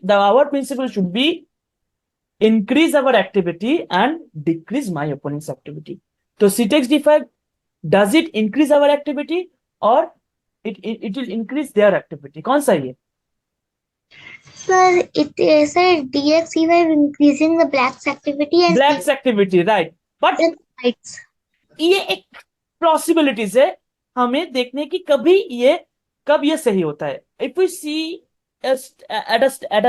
our principle should be increase our activity and decrease my opponent's activity. So CTEX defect, does it increase our activity or it will increase their activity? कौन सा ये? Sir, it is a DXE by increasing the black's activity and Black's activity, right? But the whites. ये एक possibilities है हमें देखने की कब ये सही होता है. If we see at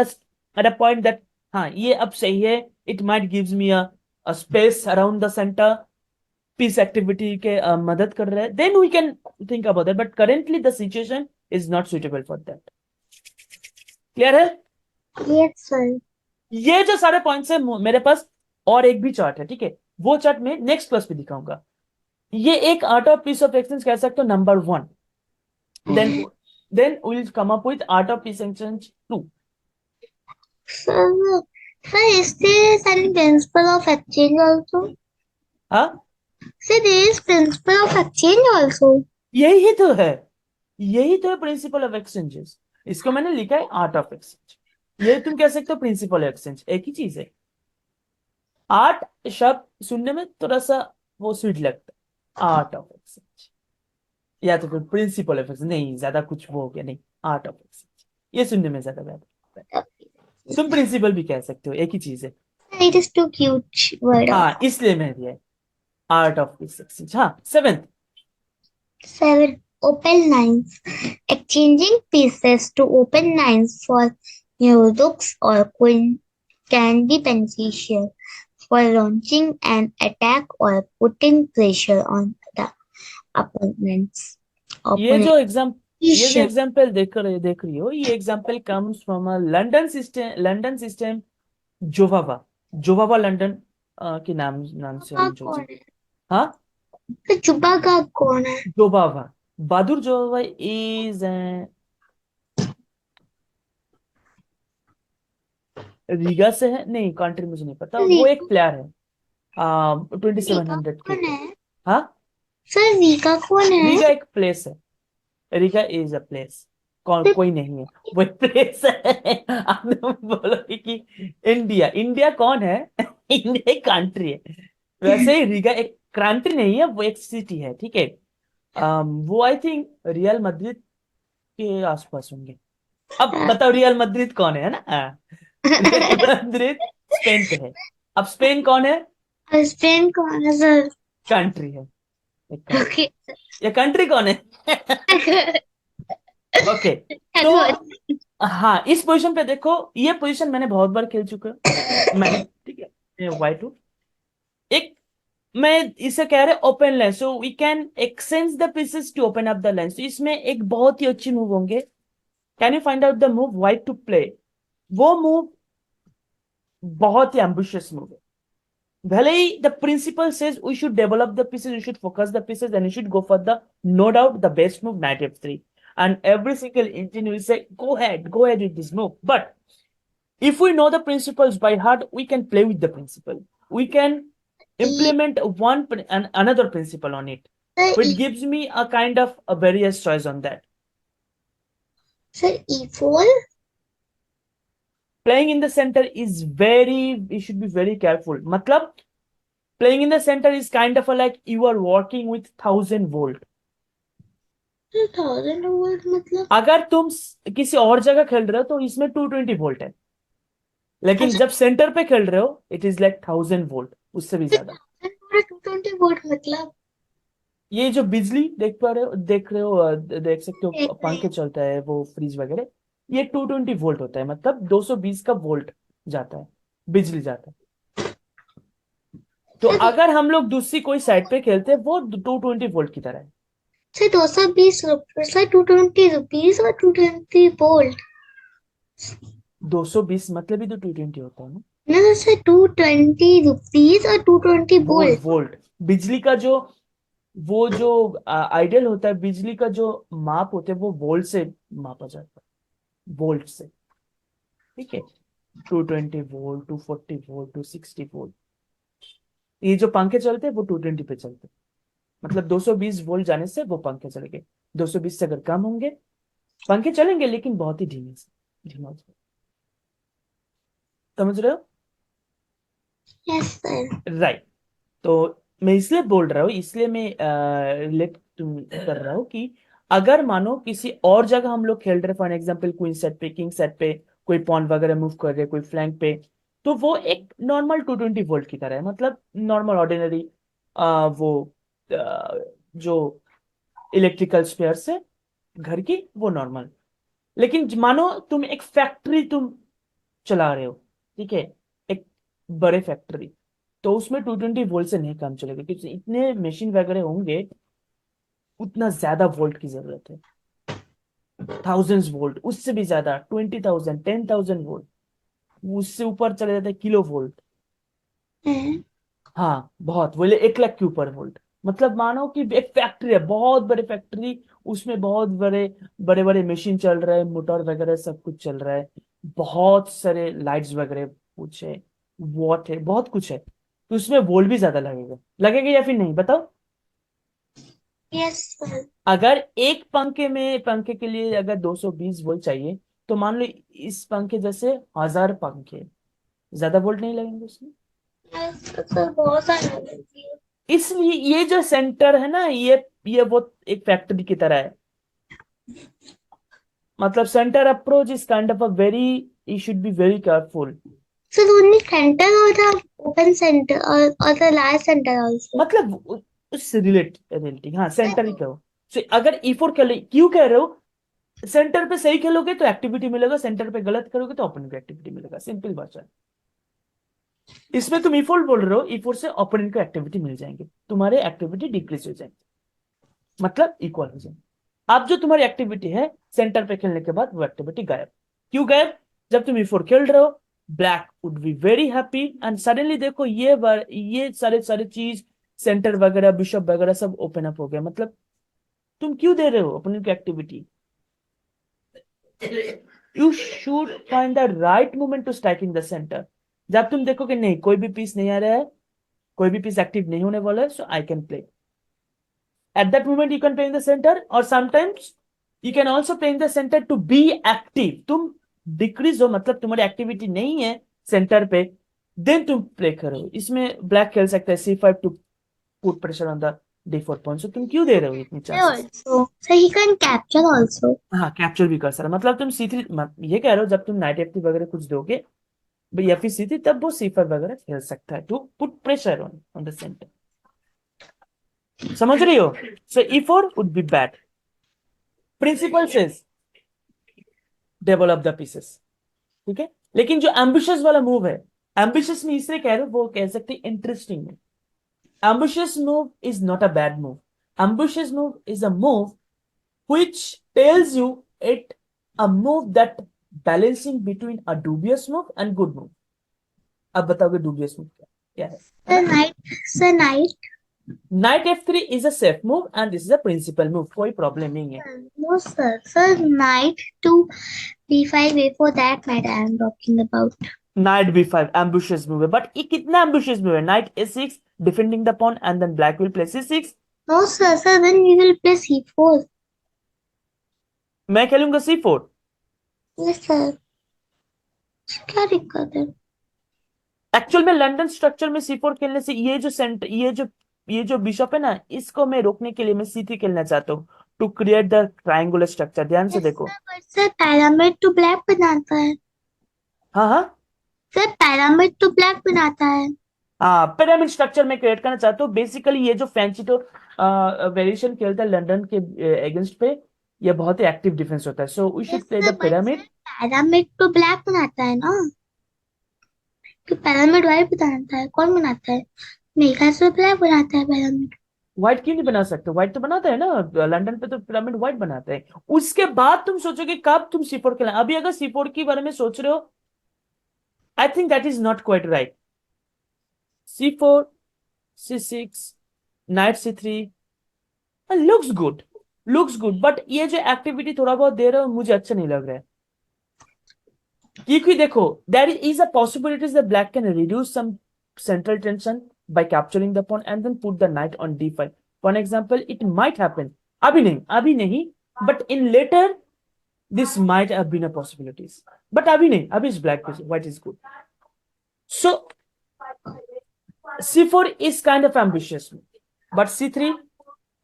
a point that हाँ ये अब सही है, it might gives me a space around the centre, piece activity के मदद कर रहे हैं, then we can think about that. But currently the situation is not suitable for that. Clear है? Yes, sir. ये जो सारे पॉइंट्स है मेरे पास और एक भी चार्ट है, ठीक है, वो चार्ट में नेक्स्ट क्लास पे दिखाऊंगा. ये एक art of peace of exchange कह सकते हो number 1. then we'll come up with art of peace exchange 2. Sir, sir, is there any principle of exchange also? हाँ, Sir, there is principle of exchange also. यही तो है, यही तो है प्रिंसिपल ऑफ एक्सचेंजेस. इसको मैंने लिखा है आर्ट ऑफ एक्सचेंज. ये तुम कह सकते हो प्रिंसिपल एक्सचेंज, एक ही चीज है. आर्ट शब्द सुनने में थोड़ा सा वो स्वीट लगता है, आर्ट ऑफ एक्सचेंज, या तो फिर प्रिंसिपल ऑफ एक्सचेंज, नहीं ज्यादा कुछ वो हो गया, नहीं, आर्ट ऑफ एक्सचेंज ये सुनने में ज्यादा बेहतर है. तुम प्रिंसिपल भी कह सकते हो, एक ही चीज है. It is too cute word. हाँ, इसलिए मैं दिया आर्ट ऑफ पीस एक्सचेंज. हाँ, 7th. 7. Open lines. Exchanging pieces to open lines for new rooks or queen can be beneficial for launching an attack or putting pressure on the opponents. ये Opponent. जो example देख रही हो, ये example comes from a London system जोवावा. जोवावा London के नाम से हम जो कौन है? हाँ, तो जुबा का कौन है? जोवावा, बहादुर जोवावा इज रीगा से है, नहीं कंट्री मुझे नहीं पता, वो एक प्लेयर है रीका 2700 के कौन ऊपर. है? हाँ, सर रीका कौन है? रीगा एक प्लेस है. रीगा इज अ प्लेस, कोई नहीं है, वो एक प्लेस है. आप बोलोगे कि इंडिया, इंडिया कौन है? इंडिया एक कंट्री है. वैसे ही रीगा एक कंट्री नहीं है, वो एक सिटी है, ठीक है. वो आई थिंक रियल मद्रिद के आसपास होंगे. अब बताओ रियल मद्रिद कौन है ना? रियल मद्रिद स्पेन पे है. अब स्पेन कौन है? हस्बैंड कौन है सर? कंट्री है, एक कंट्री. ओके. ये कंट्री कौन है? ओके. तो हाँ, इस पोजीशन पे देखो, ये पोजीशन मैंने बहुत बार खेल चुका हूं. मैंने, ठीक है, वाई 2 एक, मैं इसे कह रहे open lines, so we can exchange the pieces to open up the lines. तो इसमें एक बहुत ही अच्छी मूव होंगे. Can you find out the move white to play? वो मूव बहुत ही एम्बिशियस मूव है. भले ही the principle says we should develop the pieces, we should focus the pieces and we should go for the, no doubt, the best move knight f3, and every single engine will say go ahead with this move. But if we know the principles by heart, we can play with the principle, we can implement and another principle on it. So it gives me a kind of a various choice on that. Sir E4. Playing in the center is very, you should be very careful. Matlab, playing in the center is kind of a like you are working with 1000 volt. 1000 volt मतलब? अगर तुम किसी और जगह खेल रहे हो तो इसमें 220 वोल्ट है, लेकिन अच्छा, जब सेंटर पे खेल रहे हो इट इज लाइक 1000 वोल्ट, उससे भी ज्यादा. 220 वोल्ट मतलब? ये जो बिजली देख रहे हो देख सकते हो, देख रहे पंखे हैं. चलता है, वो फ्रीज वगैरह, ये 220 वोल्ट होता है, मतलब 220 का वोल्ट जाता है, बिजली जाता है. तो सर अगर हम लोग दूसरी कोई साइड पे खेलते हैं, वो 220 वोल्ट की तरह है. सर 220 रुपये, सर 220 रुपीज और 220 वोल्ट. 220 मतलब ही तो 220 होता है ना. ना सर 220 रुपीज और 220 वोल्ट. वोल्ट, बिजली का जो, वो जो आइडियल होता है, बिजली का जो माप होते हैं वो वोल्ट से मापा जाता है, वोल्ट से, ठीक है. 220 वोल्ट, 240 वोल्ट, 260 वोल्ट. ये जो पंखे चलते हैं वो 220 पे चलते हैं, मतलब 220 वोल्ट जाने से वो पंखे चलेंगे. 220 से अगर कम होंगे पंखे चलेंगे, लेकिन बहुत ही धीमे से, धीमा से. समझ रहे हो? Yes, sir. राइट। तो मैं इसलिए बोल रहा हूँ, इसलिए मैं रिलेट कर रहा हूँ कि अगर मानो किसी और जगह हम लोग खेल रहे, फॉर एग्जांपल क्वीन सेट पे, किंग सेट पे, कोई पॉन वगैरह मूव कर रहे, कोई फ्लैंक पे, तो वो एक नॉर्मल 220 वोल्ट की तरह है, मतलब नॉर्मल ऑर्डिनरी वो जो इलेक्ट्रिकल स्पेयर्स है घर की, वो नॉर्मल। लेकिन मानो तुम एक फैक्ट्री तुम चला रहे हो, ठीक है, एक बड़े फैक्ट्री, तो उसमें 220 वोल्ट से नहीं काम चलेगा, क्योंकि इतने मशीन वगैरह होंगे, उतना ज्यादा वोल्ट की जरूरत है। थाउजेंड्स वोल्ट, उससे भी ज्यादा, 20,000, 10,000 वोल्ट, उससे ऊपर चले जाते हैं किलो वोल्ट। Hmm. हाँ, बहुत, बोले 1 लाख के ऊपर वोल्ट। मतलब मानो कि एक फैक्ट्री है, बहुत बड़ी फैक्ट्री, उसमें बहुत बड़े बड़े बड़े मशीन चल रहे हैं, मोटर वगैरह सब कुछ चल रहा है, बहुत सारे लाइट्स वगैरह कुछ है, वॉट है, बहुत कुछ है, तो उसमें वोल्ट भी ज्यादा लगेगा, लगेगा या फिर नहीं, बताओ? Yes, sir. अगर एक पंखे के लिए अगर 220 वोल्ट चाहिए, तो मान लो इस पंखे जैसे 1000 पंखे, ज्यादा वोल्ट नहीं लगेंगे उसमें। Yes, sir. बहुत सारे लगती है। इसलिए ये जो सेंटर है ना, ये वो एक फैक्ट्री की तरह है। मतलब centre approach is kind of a very, you should be very careful. So only center or the open center or the large center also. मतलब उससे रिलेटिंग, हाँ सेंटर ही कहो। So, अगर E4 खेले, क्यों कह रहे हो? सेंटर पे सही खेलोगे तो एक्टिविटी मिलेगा, सेंटर पे गलत करोगे तो ओपोनेंट को एक्टिविटी मिलेगा, सिंपल भाषा है। इसमें तुम E4 बोल रहे हो, E4 से ओपोनेंट को एक्टिविटी मिल जाएंगे, तुम्हारे एक्टिविटी डिक्रीज हो जाएंगे, मतलब इक्वल हो जाएंगे। अब जो तुम्हारी एक्टिविटी है सेंटर पे खेलने के बाद, वो एक्टिविटी गायब। क्यों गायब? जब तुम E4 खेल रहे हो, black would be very happy, and suddenly देखो ये सारे सारे चीज, सेंटर वगैरह, बिशप वगैरह सब ओपन अप हो गया, मतलब तुम क्यों दे रहे हो अपनी activity? You should find the right moment to strike in the centre. जब तुम देखो कि नहीं, कोई भी पीस नहीं आ रहा है, कोई भी पीस एक्टिव नहीं होने वाला है, so I can play, at that moment you can play in the center, or sometimes you can also play in the center to be active। तुम डिक्रीज हो, मतलब तुम्हारी एक्टिविटी नहीं है सेंटर पे, देन तुम प्ले करो। इसमें ब्लैक खेल सकता है C5 to put pressure on the D4 point. So तुम क्यों दे रहे हो इतनी chances? Also, so he can capture also. हाँ, कैप्चर भी कर सकता है, मतलब तुम C3, ये कह रहे हो जब तुम नाइट F3 वगैरह कुछ दोगे या फिर C3, तब वो C5 वगैरह खेल सकता है to put pressure on the centre. समझ रही हो? So E4 would be bad. Principle says develop the pieces, ठीक है। लेकिन जो एम्बिशियस वाला मूव है, एम्बिशियस में इसलिए कह रहे हो, वो कह सकते इंटरेस्टिंग है। Ambitious move is not a bad move. Ambitious move is a move which tells you it a move that balancing between a dubious move and good move। अब बताओगे dubious move क्या क्या है The ना? knight, the knight. Knight F3 is a safe move and this is a principal move, कोई problem नहीं है। No, sir. Sir, knight to b5 a for that knight I am talking about. Knight B5 ambitious move है, but ये कितना ambitious move है? Knight A6 defending the pawn and then black will play C6। No, sir. Sir, then we will play c4. मैं खेलूंगा C4। Yes, sir. क्या दिक्कत है? Actual में लंदन स्ट्रक्चर में C4 खेलने से ये जो बिशप है ना, इसको मैं रोकने के लिए मैं C3 खेलना चाहता हूँ, to create the triangular structure. ध्यान से Yes, देखो। sir. But sir, pyramid to black बनाता है. हाँ हाँ Sir, pyramid to black बनाता है. हाँ, पिरामिड स्ट्रक्चर में क्रिएट करना चाहता हूँ। बेसिकली ये जो फैंसी तो वेरिएशन खेलता है लंदन के अगेंस्ट पे, ये बहुत ही एक्टिव डिफेंस होता है, so we Yes, should play sir. The But sir, pyramid. pyramid to black बनाता है ना? कि pyramid white बनाता है? कौन बनाता है? मेरे ख्याल से black बनाता है pyramid. व्हाइट क्यों नहीं बना सकते? व्हाइट तो बनाता है ना, लंदन पे तो पिरामिड व्हाइट बनाते हैं। उसके बाद तुम सोचोगे कब तुम C4 खेलना। अभी अगर C4 के बारे में सोच रहे हो, I think that is not quite right. C4, C6, night C3 looks good, but ये जो एक्टिविटी थोड़ा बहुत दे रहे हो, मुझे अच्छा नहीं लग रहा है। क्योंकि देखो, there is a possibilities that black can reduce some central tension by capturing the pawn and then put the knight on D5। For an example, it might happen, अभी नहीं, but in later this might have been a possibilities, but अभी नहीं, अभी is black, white is good। So c4 is kind of ambitious, but c3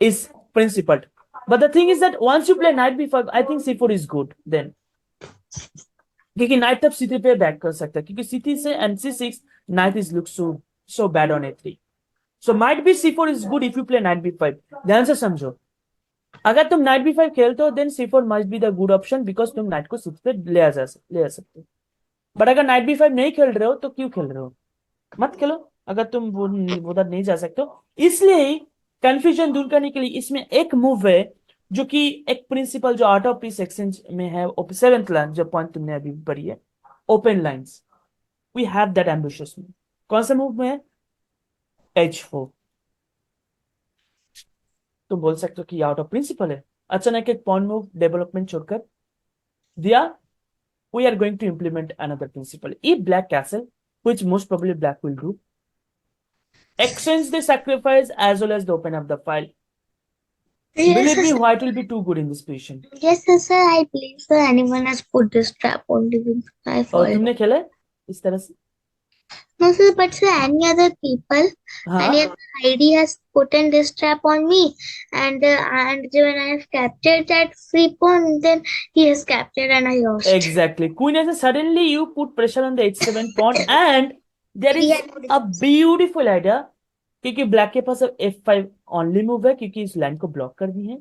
is principled. But the thing is that once you play knight b5, I think c4 is good then, क्योंकि night तब c3 पे back कर सकता है, क्योंकि c3 से and c6 night is look so bad on a3. So might be c4 is good if you play knight b5. ध्यान से समझो, अगर तुम नाइट b5 खेलते हो then c4 must be the good option, because तुम knight को c6 पे ले आ सकते हो. बट अगर नाइट b5 नहीं खेल रहे हो तो क्यों खेल रहे हो, मत खेलो अगर तुम वो उधर नहीं जा सकते हो. इसलिए ही कंफ्यूजन दूर करने के लिए इसमें एक मूव है जो कि एक प्रिंसिपल जो आर्ट ऑफ पीस एक्सचेंज में है, सेवेंथ लाइन जो पॉइंट तुमने अभी पढ़ी है, open lines. We have that ambitious move. कौन सा मूव में है, h4. तुम बोल सकते हो कि आउट ऑफ प्रिंसिपल है. अचानक एक पॉन मूव डेवलपमेंट छोड़कर दिया, we are going to implement another principle. If black castle, which most probably black will do, exchange the sacrifice as well as the open up the file. Believe me, Yes, white will be too good in this position. yes, sir. I believe sir. Anyone has put this trap on the wing. I और fall. तुमने खेला है इस तरह से? No, sir. But sir, any other people, any हाँ other ID has put in this trap on me, and when I have captured that free pawn, then he has captured and I lost. exactly. Queen has suddenly you put pressure on the h7 pawn and there He is had put a it. beautiful idea, क्योंकि black के पास अब f5 only move है क्योंकि इस line को block कर दी है.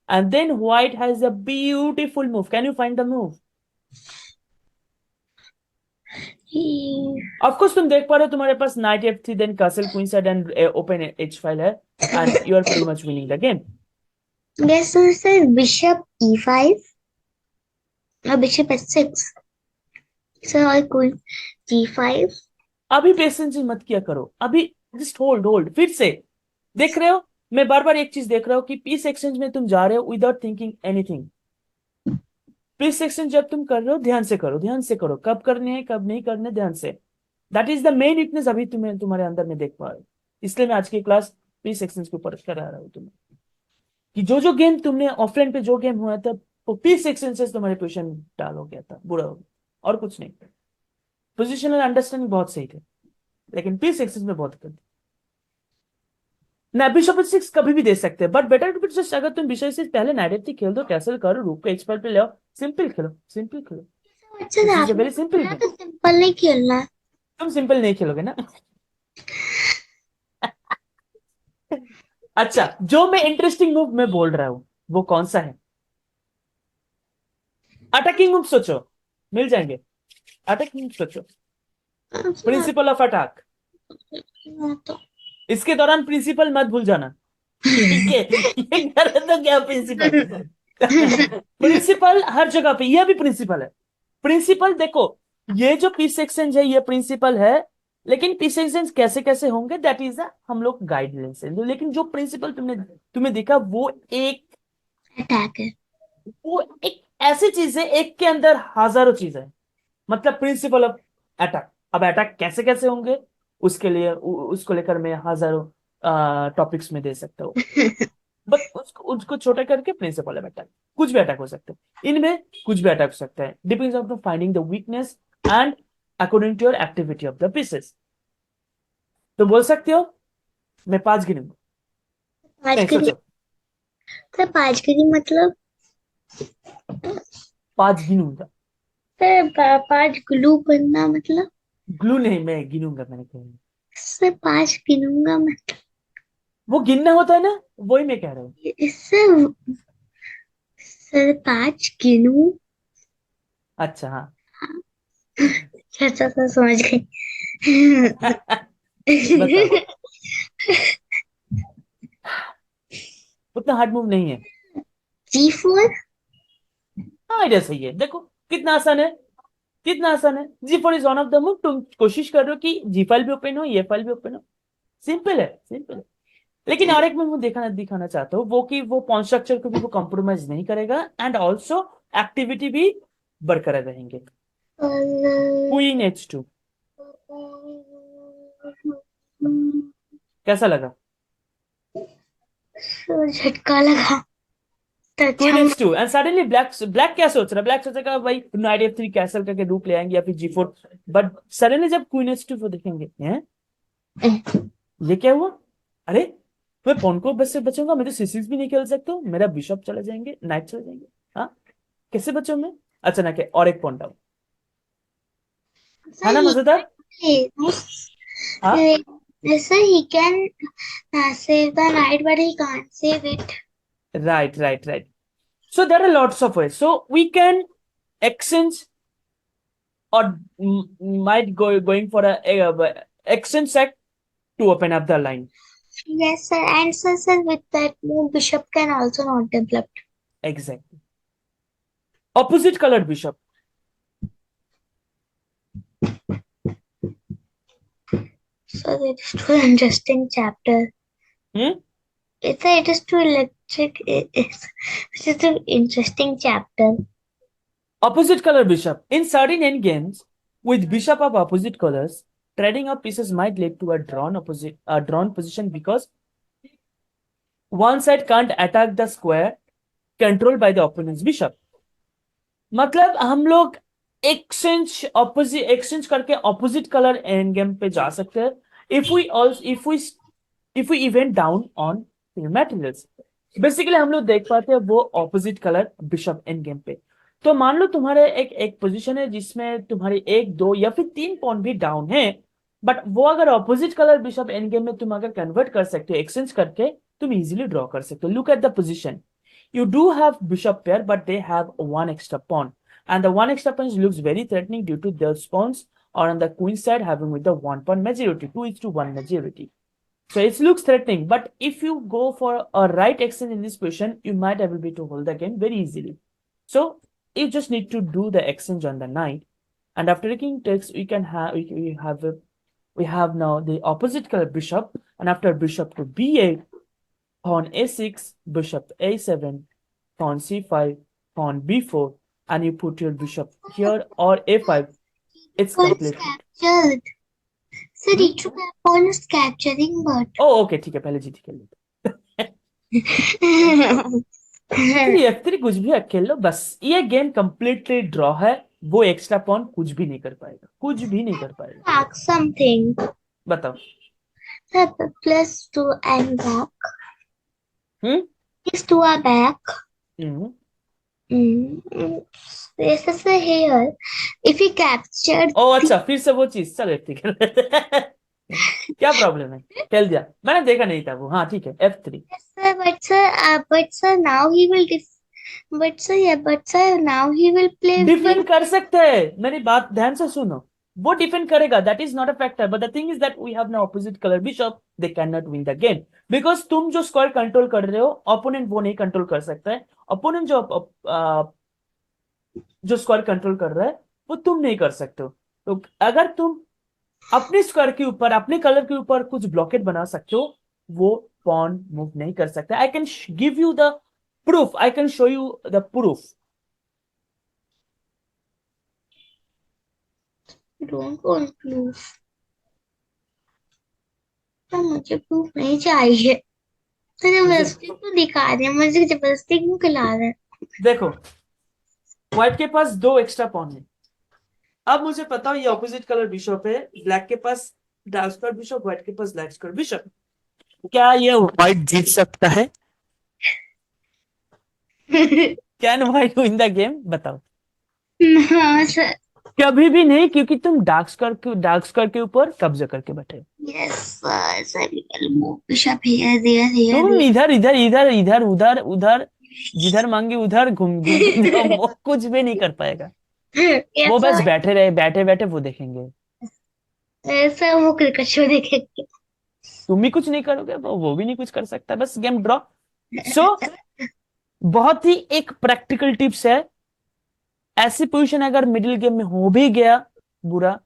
And then white has a beautiful move. Can you find the move? He- of course तुम देख पा रहे हो तुम्हारे पास knight f3 then castle queen side and open h file है and you are pretty much winning the game. Yes, sir. Sir, bishop e5 or bishop h6. Sir, or queen g5. अभी patience मत किया करो, अभी just hold hold. फिर से देख रहे हो, मैं बार बार एक चीज देख रहा हूँ कि पीस एक्सचेंज में तुम जा रहे हो without thinking anything. Piece exchange जब तुम कर रहे हो ध्यान से करो, ध्यान से करो, कब करने हैं कब नहीं करने, ध्यान से. That is the main weakness अभी तुम्हें तुम्हारे अंदर में देख पा रहे हो. इसलिए मैं आज की क्लास पीस एक्सचेंज के ऊपर करा रहा हूँ तुम्हें, कि जो गेम तुमने ऑफलाइन पे जो गेम हुआ था वो पीस एक्सचेंज से तुम्हारे पोजिशन डाल हो गया था, बुरा हो गया और कुछ नहीं. पोजिशनल अंडरस्टैंडिंग बहुत सही थे लेकिन पीस एक्सचेंज में बहुत गलती. ना बिशप h6 कभी भी दे सकते हैं, but better to be just अगर तुम बिशप से पहले नाइट f3 खेल दो, कैसल करो, रूक को h5 पे ले आओ, सिंपल खेलो, सिंपल खेलो. अच्छा, दिस इज अ आपने वेरी सिंपल बोला गेम. तो सिंपल नहीं खेलना. तुम सिंपल नहीं खेलोगे ना. अच्छा, जो मैं इंटरेस्टिंग मूव में बोल रहा हूं वो कौन सा है? अटैकिंग मूव सोचो, मिल जाएंगे. अटैकिंग मूव सोचो, प्रिंसिपल ऑफ अटैक. तो इसके दौरान प्रिंसिपल मत भूल जाना, ठीक है? ये करे तो क्या प्रिंसिपल? प्रिंसिपल हर जगह पे, यह भी प्रिंसिपल है. प्रिंसिपल देखो, ये जो पीस एक्सचेंज है ये प्रिंसिपल है, लेकिन पीस एक्सचेंज कैसे कैसे होंगे दैट इज हम लोग गाइडलाइंस है. लेकिन जो प्रिंसिपल तुम्हें दिखा अटैक है. वो एक ऐसी चीज है, एक के अंदर हजारों चीजें हैं. मतलब प्रिंसिपल ऑफ अटैक. अब अटैक कैसे कैसे होंगे उसके लिए उसको लेकर मैं हजारों टॉपिक्स में दे सकता हूँ, बट उसको उसको छोटा करके प्रिंसिपल ऑफ अटैक, कुछ भी अटैक हो सकता है इनमें, कुछ भी अटैक हो सकता है, depends on finding the weakness and according to your activity of the pieces. तो बोल सकते हो मैं 5 गिनूंगा. पांच नहीं गिरी. सोचो, सर, पांच गिरी मतलब 5 गिनूंगा. सर, पांच ग्लू बनना मतलब. ग्लू नहीं, मैं गिनूंगा, मैंने कहा. सर, पांच गिनूंगा मैं. वो गिनना होता है ना, वही मैं कह रहा हूँ. इससे सर, पांच गिनू. अच्छा हाँ. अच्छा सर, समझ गई. बताओ, उतना हार्ड मूव नहीं है. G4. हाँ आइडिया सही है. देखो कितना आसान है, कितना आसान है. G4 is one of the move. तुम कोशिश कर रहे हो कि जी फाइल भी ओपन हो, ये फाइल भी ओपन हो. सिंपल है, सिंपल है. लेकिन और एक मैं वो दिखाना दिखाना चाहता हूँ, वो कि वो पॉन स्ट्रक्चर को भी वो कॉम्प्रोमाइज नहीं करेगा एंड ऑल्सो एक्टिविटी भी बरकरार रहेंगे. क्वीन h2 कैसा लगा? सर, झटका लगा. तो क्वीन हम h2 एंड सडनली ब्लैक क्या सोच रहा है? ब्लैक सोचेगा भाई नाइट f3 कैसल करके रूक ले आएंगे या फिर g4, बट सडनली जब क्वीन h2 को देखेंगे, हैं ये क्या हुआ? अरे मैं पॉन को बस से बचूंगा, मैं तो c6 भी नहीं खेल सकता हूँ, मेरा बिशप चले जाएंगे, नाइट चले जाएंगे, हाँ कैसे बचूं मैं? अच्छा ना के और एक पॉइंट डाउन, है sir ना he मजेदार? can हाँ sir he can save the knight but he can't save it. right. So there are lots of ways, so we can exchange or might going for a exchange sack to open up the line. Yes sir, and sir with that move bishop can also not develop. Exactly. Opposite colored bishop. So it is too interesting chapter. Hmm? It is too electric. It is an interesting chapter. Opposite color bishop. In certain endgames, with bishop of opposite colors, trading of pieces might lead to a drawn position because one side can't attack the square controlled by the opponent's bishop. मतलब हम लोग exchange करके opposite colour and game पे जा सकते हैं if we event down on materials. Basically हम लोग देख पाते हैं वो opposite colour bishop end game पे। तो मान लो तुम्हारे एक पोजीशन है जिसमें तुम्हारी एक दो या फिर तीन पॉइंट भी डाउन है, बट वो अगर opposite colour bishop end game में तुम अगर कन्वर्ट कर सकते हो एक्सचेंज करके, तुम इजीली ड्रॉ कर सकते हो। Look at the position, you do have bishop pair, but they have one extra pawn, and the one extra pawn looks very threatening due to their pawns or on the queen side having with the one pawn majority, 2:1 majority. So it looks threatening, but if you go for a right exchange in this position, you might able to hold the game very easily. So you just need to do the exchange on the knight, and after taking takes, we have now the opposite color bishop, and after bishop to b8, pawn a6, bishop a7, pawn c5, pawn b4, and you put your bishop here or a5. It's Pawn is completed. captured. Sir, Hmm? it pawn is capturing but. Oh, okay, ठीक है, पहले जीत खेल लेते। F3 F3 कुछ भी खेल लो, बस ये गेम कंप्लीटली ड्रॉ है। वो एक्स्ट्रा पॉन कुछ भी नहीं कर पाएगा, कुछ भी नहीं कर पाएगा। Ask something. बताओ। Sir, plus 2 and back. Hmm Plus 2 are back. Hmm Mm. Yes, sir, here. If he captured. ओ अच्छा, फिर से वो चीज, चलो ठीक है। क्या प्रॉब्लम है? खेल दिया, मैंने देखा नहीं था वो। हाँ ठीक है, F3। Yes, sir, but sir, now he will but sir, now he will play with. Defend कर सकते हैं, मेरी बात ध्यान से सुनो। वो डिफेंड करेगा, that is not a factor, but the thing is that we have no opposite colour bishop, they can not win the game because तुम जो स्क्वायर कंट्रोल कर रहे हो, ओपोनेंट वो नहीं कंट्रोल कर सकता है। ओपोनेंट जो स्क्वायर कंट्रोल कर रहा है वो तुम नहीं कर सकते हो। तो अगर तुम अपने स्क्वायर के ऊपर, अपने कलर के ऊपर कुछ ब्लॉकेट बना सकते हो, वो पॉन मूव नहीं कर सकता। I can give you the proof, I can show you the proof. Don't want proof. तो मुझे प्रूफ नहीं चाहिए। तो जबरदस्ती तो दिखा रहे हैं, मुझे जबरदस्ती क्यों खिला रहे हैं? देखो, व्हाइट के पास दो एक्स्ट्रा पॉन है। अब मुझे पता है ये ऑपोजिट कलर बिशप है, ब्लैक के पास डार्क स्क्वायर बिशप, व्हाइट के पास लाइट स्क्वायर बिशप। क्या ये व्हाइट जीत सकता है? Can white win the game? बताओ। हाँ सर। कभी भी नहीं, क्योंकि तुम डार्क स्क्वायर के ऊपर कब्जा करके बैठे हो। Yes, sir. We will move bishop here, there, here, तुम there. इधर इधर इधर इधर उधर उधर, जिधर मांगे उधर घूम घूम के जाओ, वो कुछ भी नहीं कर पाएगा। वो Yes, बस sir. बैठे रहे, बैठे बैठे वो देखेंगे। सर वो क्रिकेट शो देखेंगे। तुम भी कुछ नहीं करोगे, वो भी नहीं कुछ कर सकता, बस गेम ड्रॉ। सो बहुत ही एक प्रैक्टिकल टिप्स है। ऐसी पोजीशन अगर मिडिल गेम में हो भी गया बुरा,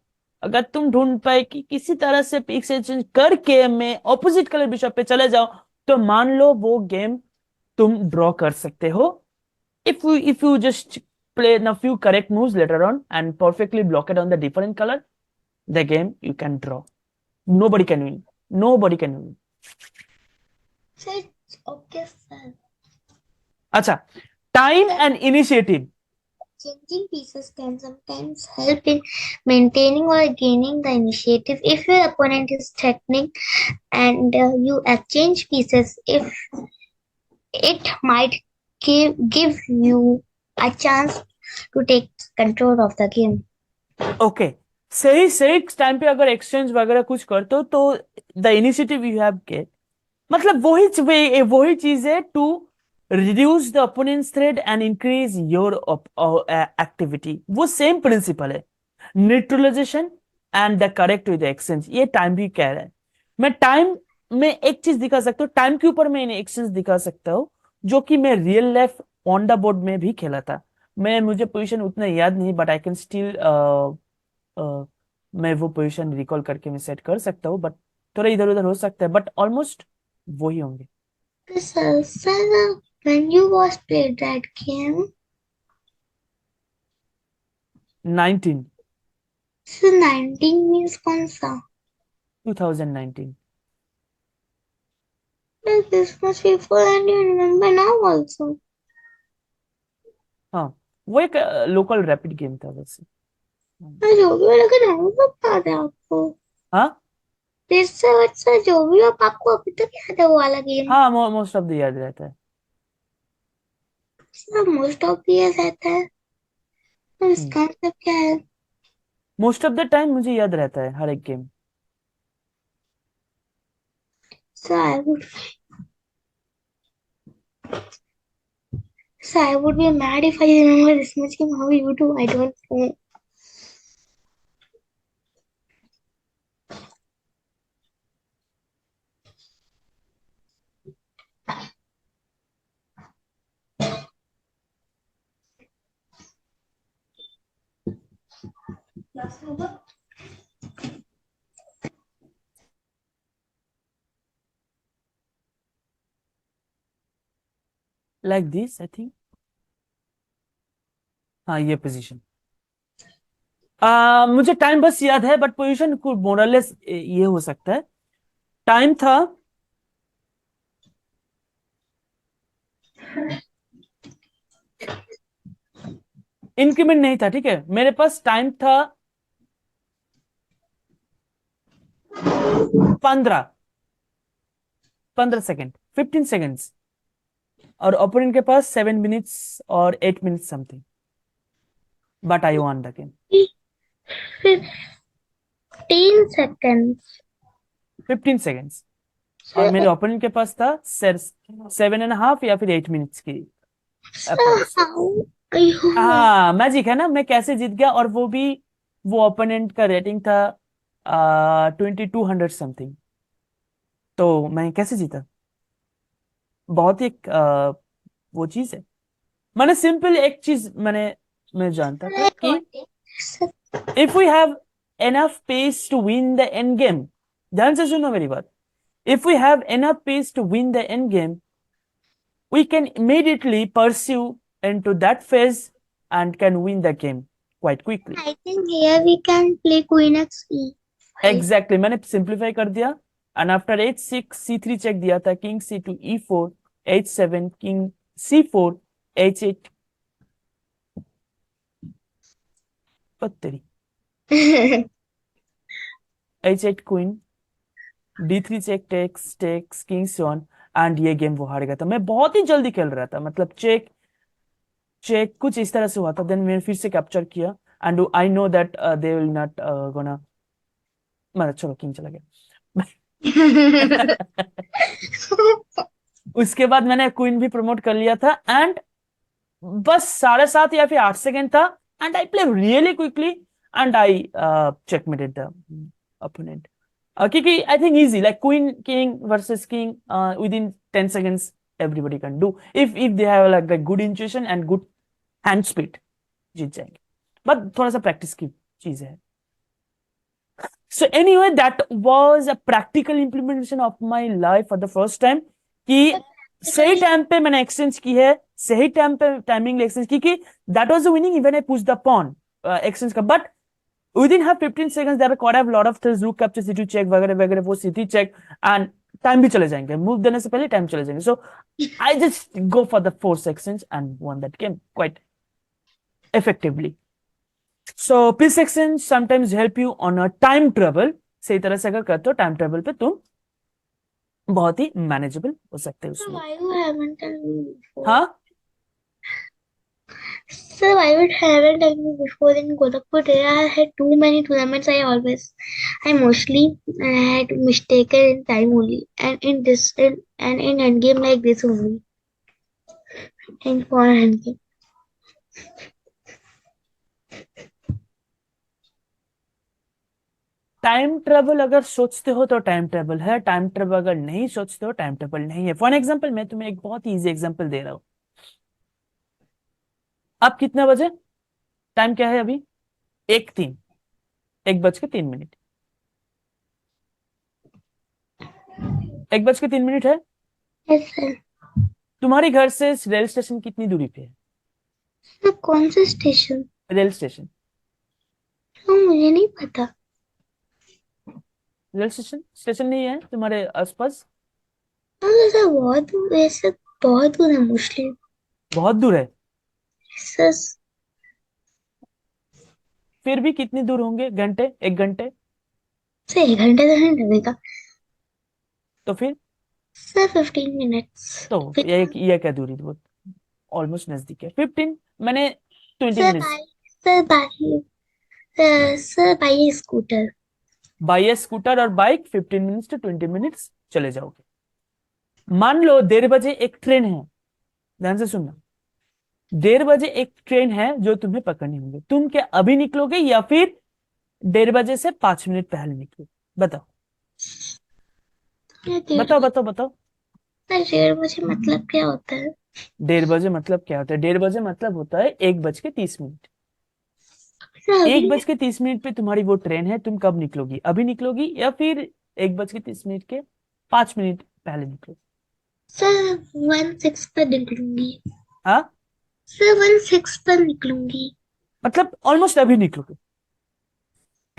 अगर तुम ढूंढ पाए कि किसी तरह से पिक से चेंज करके मैं ऑपोजिट कलर बिशप पे चले जाओ, तो मान लो वो गेम तुम ड्रॉ कर सकते हो। if you just play a few correct moves later on and perfectly block it on the different color, the game you can draw. Nobody can win. Nobody can win. Sir okay sir. अच्छा, time and initiative. Changing pieces can sometimes help in maintaining or gaining the initiative if your opponent is threatening, and you exchange pieces. If it might give you a chance to take control of the game. Okay, सही सही time पे अगर exchange वगैरह कुछ करते हो तो the initiative you have get, मतलब वही चीज है to reduce the opponent's threat and increase your activity. वो सेम प्रिंसिपल है, neutralisation and the correct with exchange. ये टाइम भी कह रहा है. मैं टाइम में एक चीज दिखा सकता हूँ, टाइम के ऊपर मैं एक्सचेंज दिखा सकता हूँ, जो कि मैं real life on the board में भी खेला था. मुझे पोजीशन उतना याद नहीं, बट आई कैन स्टिल मैं वो पोजीशन रिकॉल करके मैं सेट कर सकता हूँ, बट थोड़ा इधर उधर हो सकता है, बट ऑलमोस्ट वही होंगे. So, when you was played that game, 19. so 19 means कौन सा? 2019. This much before and you remember now also. हाँ, वो एक लोकल रैपिड गेम था वैसे. जो भी हो लेकिन हम सब याद है आपको? हाँ इससे अच्छा जो भी हो आपको अभी तक याद है वो वाला गेम? हाँ, मोस्ट ऑफ द याद रहता है. मोस्ट ऑफ ईयर्स रहता है तो इसका मतलब क्या है? मोस्ट ऑफ द टाइम मुझे याद रहता है हर एक game. So I would so I would be mad if I remember this much game. How you do? I don't know. Like this I think. हाँ, ये पोजीशन. मुझे टाइम बस याद है, बट पोजीशन को मोरलेस ये हो सकता है. टाइम था इंक्रीमेंट नहीं था, ठीक है. मेरे पास टाइम था 15 सेकेंड, 15 सेकेंड्स, और ओपोनेंट के पास 7 मिनट्स और 8 minutes something, but I won the game. 15 seconds. 15 seconds, और मेरे ओपोनेंट के पास था 7.5 या फिर 8 मिनट्स की अप्रोक्स. How you हाँ, मैजिक है ना, मैं कैसे जीत गया, और वो भी वो ओपोनेंट का रेटिंग था 2200 समथिंग, तो मैं कैसे जीता. बहुत ही वो चीज है. मैंने सिंपल एक चीज मैं जानता था कि if we have enough pace to win the end game, ध्यान से सुनो मेरी बात. If we have enough pace to win the end game, we can immediately pursue into that phase and can win the game quite quickly. I think here we can play Queen X Exactly, मैंने simplify कर दिया. And after h6 c3 check दिया था, king c2 e4 h7 king c4 h8. पत्तरी E5. h8 queen d3 check takes takes king on, and ये game वो हार गया था. मैं बहुत ही जल्दी खेल रहा था, मतलब चेक चेक कुछ इस तरह से हुआ था. देन मैंने फिर से कैप्चर किया, and I know that they will not gonna, मतलब चलो किंग चला गया. उसके बाद मैंने क्वीन भी प्रमोट कर लिया था, एंड बस 7.5 या फिर 8 सेकेंड था, and I play really quickly, and I checkmated the opponent. क्योंकि I think easy, like queen king versus king with in 10 seconds everybody can do, if they have like good intuition and good hand speed, जीत जाएंगे. But थोड़ा सा practice की चीज है. So anyway, that was a practical implementation of my life for the first time, कि सही time पे मैंने एक्सचेंज की है, सही टाइम पे टाइमिंग एक्सचेंज की, कि that was the winning even I pushed the pawn exchange का. But within have 15 seconds there are quite a lot of things, rook capture c2 check वगैरह वगैरह, वो c3 check and टाइम भी चले जाएंगे, move देने से पहले टाइम चले जाएंगे. So I just go for the force exchange and won that game quite effectively. So piece exchange sometimes help you on a time travel. सही तरह से अगर करते हो टाइम ट्रेवल पे तुम बहुत ही मैनेजेबल हो सकते हैं So उसमें. why you haven't told me before? हाँ, So why you haven't told me before in Godakpur there I had too many tournaments. I mostly had mistaken in time only and in this and in endgame like this only in for endgame. Time travel अगर सोचते हो तो time travel है, time travel अगर नहीं सोचते हो time travel नहीं है. फॉर एग्जाम्पल मैं तुम्हें एक बहुत ही इजी एग्जाम्पल दे रहा हूं. अब कितने बजे, टाइम क्या है अभी, 1:03, 1:03. 1:03 है. Yes sir. तुम्हारे घर से रेल स्टेशन कितनी दूरी पे है? तो कौन सा स्टेशन? रेल स्टेशन, तो मुझे नहीं पता. रेल स्टेशन स्टेशन नहीं है तुम्हारे आसपास? हाँ ऐसा बहुत दूर है मोस्टली. बहुत दूर है. सर फिर भी कितनी दूर होंगे, घंटे, 1 घंटे? से 1 घंटे तो नहीं लगेगा. तो फिर सर 15 मिनट्स. तो ये क्या दूरी, वो ऑलमोस्ट नजदीक है. 15, मैंने 20 minutes. Sir sir by sir by scooter. By scooter और बाइक 15 मिनट्स to 20 मिनट्स चले जाओगे. मान लो 1:30 एक ट्रेन है, ध्यान से सुनना. 1:30 एक ट्रेन है जो तुम्हें पकड़नी होगी. तुम क्या अभी निकलोगे या फिर 1:30 से 5 मिनट पहले निकलोगे? बताओ बताओ बताओ बताओ. सर 1:30 मतलब क्या होता है? 1:30 मतलब क्या होता है? 1:30 मतलब होता है 1:30. सर एक अभी बज के 30 मिनट पे तुम्हारी वो ट्रेन है. तुम कब निकलोगी, अभी निकलोगी या फिर 1:30 के 5 मिनट पहले निकलोगी? सर 1:06 पर निकलूंगी. हाँ, सर 1:06 पर निकलूंगी. मतलब ऑलमोस्ट अभी निकलोगे.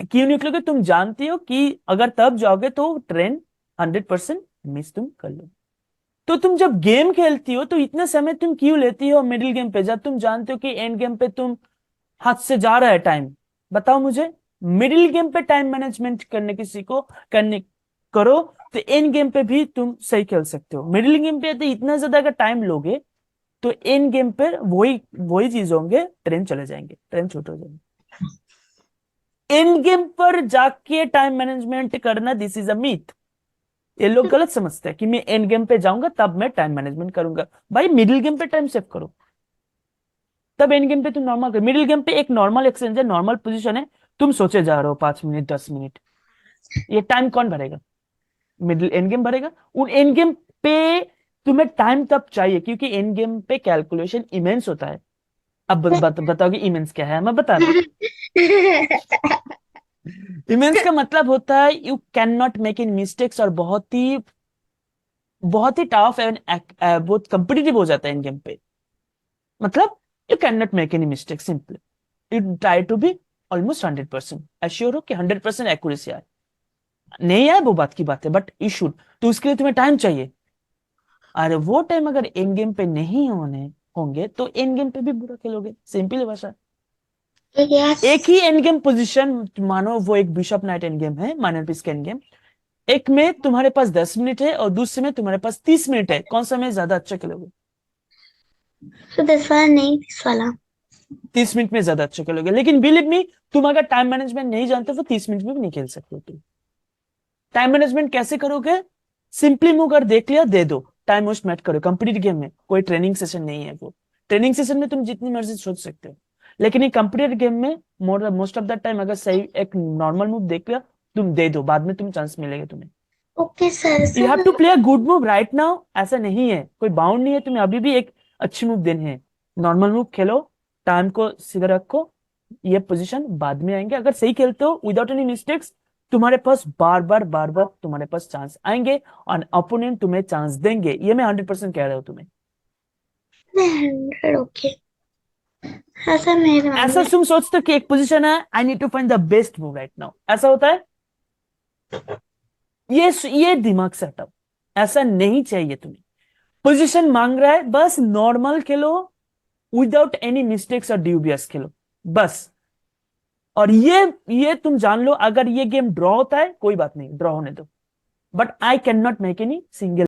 क्यों निकलोगे? तुम जानती हो कि अगर तब जाओगे तो ट्रेन 100% मिस तुम कर लो. तो तुम जब गेम खेलती हो तो इतना समय तुम क्यों लेती हो मिडिल गेम पे, जब तुम जानते हो कि एंड गेम पे तुम हाथ से जा रहा है टाइम? बताओ मुझे. मिडिल गेम पे टाइम मैनेजमेंट करने की सीखो, करने करो तो एंड गेम पे भी तुम सही खेल सकते हो. मिडिल गेम पे तो इतना ज्यादा अगर टाइम लोगे तो एंड गेम पर वही वही चीज होंगे, ट्रेन चले जाएंगे, ट्रेन छूट हो जाएंगे. एंड गेम पर जाके टाइम मैनेजमेंट करना, दिस इज अ मीथ. ये लोग गलत समझते हैं कि मैं एंड गेम पे जाऊंगा तब मैं टाइम मैनेजमेंट करूंगा. भाई मिडिल गेम पे टाइम सेव करो, तब एंड गेम पे तुम नॉर्मल करो. मिडिल गेम पे एक नॉर्मल एक्सचेंज है, नॉर्मल पोजीशन है, तुम सोचे जा रहे हो 5 मिनट 10 मिनट. ये टाइम कौन भरेगा? मिडिल एंड गेम भरेगा. उन एंड गेम पे तुम्हें टाइम तब चाहिए क्योंकि एंड गेम पे कैलकुलेशन इमेंस होता है. अब बताओगे इमेंस क्या है? मैं बता रहा हूँ. इमेंस का मतलब होता है you can not make in mistakes, और बहुत ही टफ एंड बहुत कंपिटिटिव हो जाता है इन गेम पे. मतलब you can not make any mistake, simple you try to be almost 100% assure हो कि 100% एक्यूरेसी आए. नहीं आए वो बात की बात है, बट यू शुड. तो उसके लिए तुम्हें टाइम चाहिए. अरे वो टाइम अगर एंड गेम पे नहीं होने होंगे तो एंड गेम पे भी बुरा खेलोगे, सिंपल भाषा. यस. एक ही एंड गेम पोजीशन, मानो वो एक बिशप नाइट एंड गेम है, माइनर पीस का एंड गेम. एक में तुम्हारे पास 10 मिनट है और दूसरे में तुम्हारे पास 30 मिनट है. कौन सा में ज्यादा अच्छा खेलोगे? तो 10 वाला नहीं 20 वाला. 30 मिनट में ज्यादा अच्छा खेलोगे. लेकिन बिलीव मी, तुम अगर टाइम मैनेजमेंट नहीं जानते तो 30 मिनट में भी नहीं खेल सकते तुम. टाइम मैनेजमेंट कैसे करोगे? सिंपली मूव कर देख लिया, दे दो. टाइम वेस्ट मत करो. कंप्लीट गेम में कोई ट्रेनिंग सेशन नहीं है. वो ट्रेनिंग सेशन में तुम जितनी मर्जी सोच सकते हो, लेकिन ये कंप्लीट गेम में मोस्ट ऑफ द टाइम अगर सही एक नॉर्मल मूव देख लिया, तुम दे दो, बाद में तुम चांस मिलेगा तुम्हें. Okay sir. You have sir to play a good move right now. ऐसा नहीं है, कोई बाउंड नहीं है, तुम्हें अभी भी एक अच्छी मूव देनी है. नॉर्मल मूव खेलो, टाइम को सीधा रखो. ये पोजीशन बाद में आएंगे. अगर सही खेलते हो विदाउट एनी मिस्टेक्स, तुम्हारे पास बार बार तुम्हारे पास चांस आएंगे और ओपोनेंट तुम्हें चांस देंगे. ये मैं 100% कह रहा हूं तुम्हें. 100. ओके. हाँ सर मेहरबानी. ऐसा तुम सोचते हो कि एक पोजीशन है, I need to find the best move right now, ऐसा होता है? ये दिमाग से हटाओ. ऐसा नहीं चाहिए तुम्हें। पोजीशन मांग रहा है, बस नॉर्मल खेलो, विदाउट एनी मिस्टेक्स और ड्यूबियस खेलो बस। और ये तुम जान लो, अगर ये गेम ड्रॉ होता है कोई बात नहीं, ड्रॉ होने दो, but I can not make any single